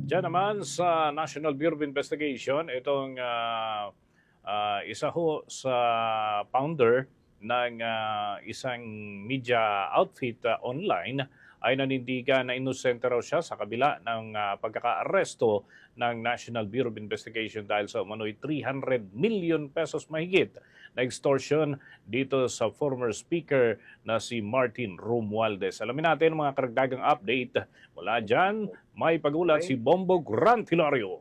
Diyan naman sa National Bureau of Investigation, itong isa ho sa founder ng isang media outfit online ay nanindigan na inosente raw siya sa kabila ng pagkaka-aresto ng National Bureau of Investigation dahil sa umano'y 300 million pesos mahigit na extortion dito sa former speaker na si Martin Romualdez. Alamin natin ang mga karagdagang update. Mula dyan, may pagulat si Bombo Grantilario.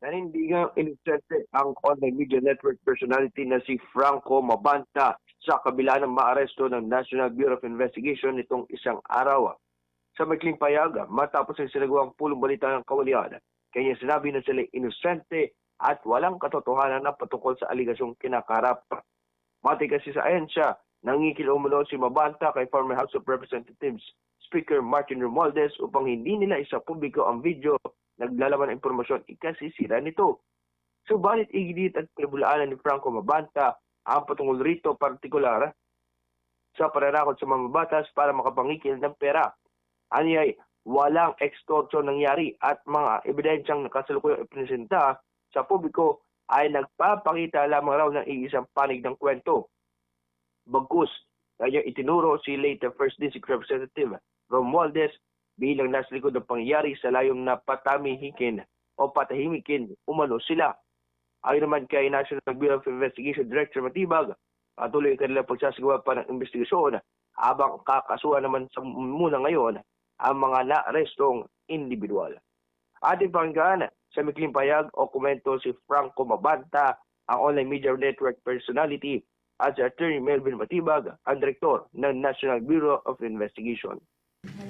Nanindigang inosente ang online media network personality na si Franco Mabanta sa kabila ng maaresto ng National Bureau of Investigation nitong isang araw. Sa maikling payag, matapos ang sinagawang pulong balita ng kawalian, kanya sinabi na sila inosente at walang katotohanan na patungkol sa aligasyong kinakarap. Mati kasi sa ahensya, nangikil umano si Mabanta kay former House of Representatives Speaker Martin Romualdez upang hindi nila isa publiko ang video naglalaman ng impormasyon ikasisira nito. Subalit iginit at pinabulaanan ni Franco Mabanta ang patungkol rito partikular sa pananakot sa mamabatas para makapangikil ng pera. Anyay, walang extortion nangyari at mga ebidensyang nakasalukuyang ipresenta sa publiko ay nagpapakita lamang raw ng iisang panig ng kwento. Bagkus, kanyang itinuro si late First District Representative Romualdez bilang nasa likod ng pangyayari sa layong na patamihikin o patahimikin umano sila. Ayon naman kay National Bureau of Investigation Director Matibag, patuloy ang kanilang pagsasagawa pa ng investigasyon habang kakasuhan naman sa muna ngayon ang mga naarestong individual. Ating pakinggan sa mikling payag o komento si Franco Mabanta, ang online media network personality, at si Attorney Melvin Matibag, ang Direktor ng National Bureau of Investigation.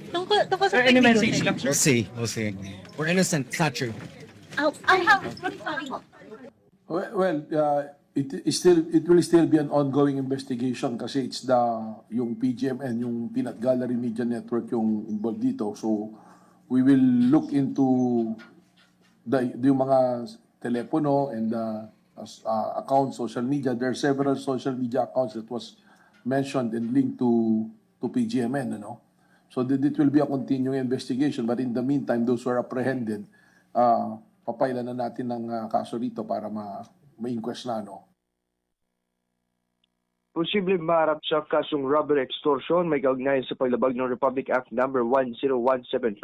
Tungkol sa Any video message na lang, sir? We'll see. We're innocent, it's not true. It will still be an ongoing investigation kasi it's yung PGMN, yung Peanut Gallery Media Network yung involved dito. So we will look into yung mga telepono and accounts, social media. There are several social media accounts that was mentioned and linked to PGMN, So it will be a continuing investigation, but in the meantime, those who are apprehended, papailan na natin ng kaso rito para ma-inquest na, Posibleng maharap sa kasong robbery extortion may kaugnayan sa paglabag ng Republic Act No. 10175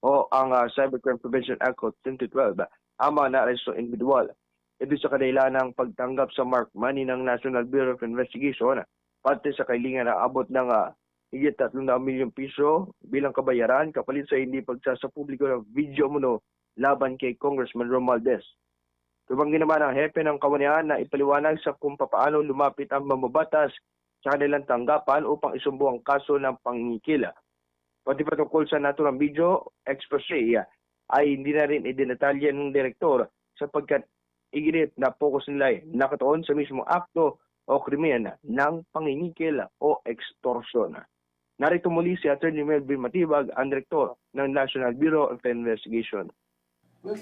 o ang Cybercrime Prevention Act of 2012 ang mga naarestong individual. Ito sa kadahilan ng pagtanggap sa mark money ng National Bureau of Investigation pati sa kailangan na abot ng higit 300 milyong piso bilang kabayaran kapalit sa hindi pagsasapubliko ng video muno laban kay Congressman Romualdez. Tumanggi naman ang hepe ng kawanian na ipaliwanag sa kung paano lumapit ang mamabatas sa kanilang tanggapan upang isumbo ang kaso ng pangingikil. Pati patungkol sa naturang video expose ay hindi na rin idinetalya ng direktor sapagkat iginit na focus nila ay nakatuon sa mismong akto o krimen ng pangingikil o extortion. Narito muli si Attorney Melvin Matibag, ang direktor ng National Bureau of Investigation. Well,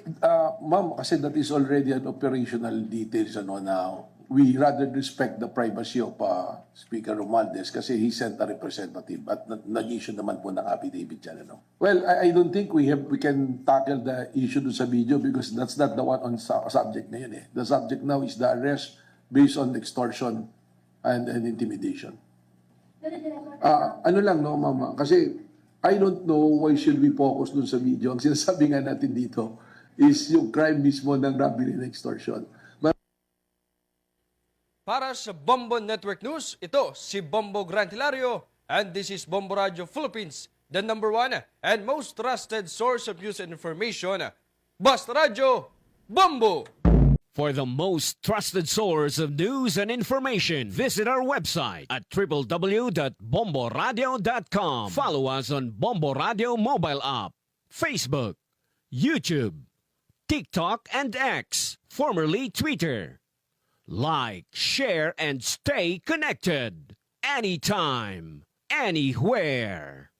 ma'am, kasi that is already an operational details now. We rather respect the privacy of Speaker Romualdez kasi he sent a representative at nag-issue naman po ng affidavit dyan. Well, I don't think we can tackle the issue sa video because that's not the one on subject na yun. The subject now is the arrest based on extortion and intimidation. Ano lang, mama, kasi I don't know why should we focus dun sa video. Ang sinasabi nga natin dito is yung crime mismo ng robbery and extortion. Para sa Bombo Network News, ito si Bombo Grantilario and this is Bombo Radio Philippines, the #1 and most trusted source of news and information. Basta Radio, Bombo! For the most trusted source of news and information, visit our website at www.bomboradio.com. Follow us on Bombo Radio mobile app, Facebook, YouTube, TikTok, and X, formerly Twitter. Like, share, and stay connected. Anytime, anywhere.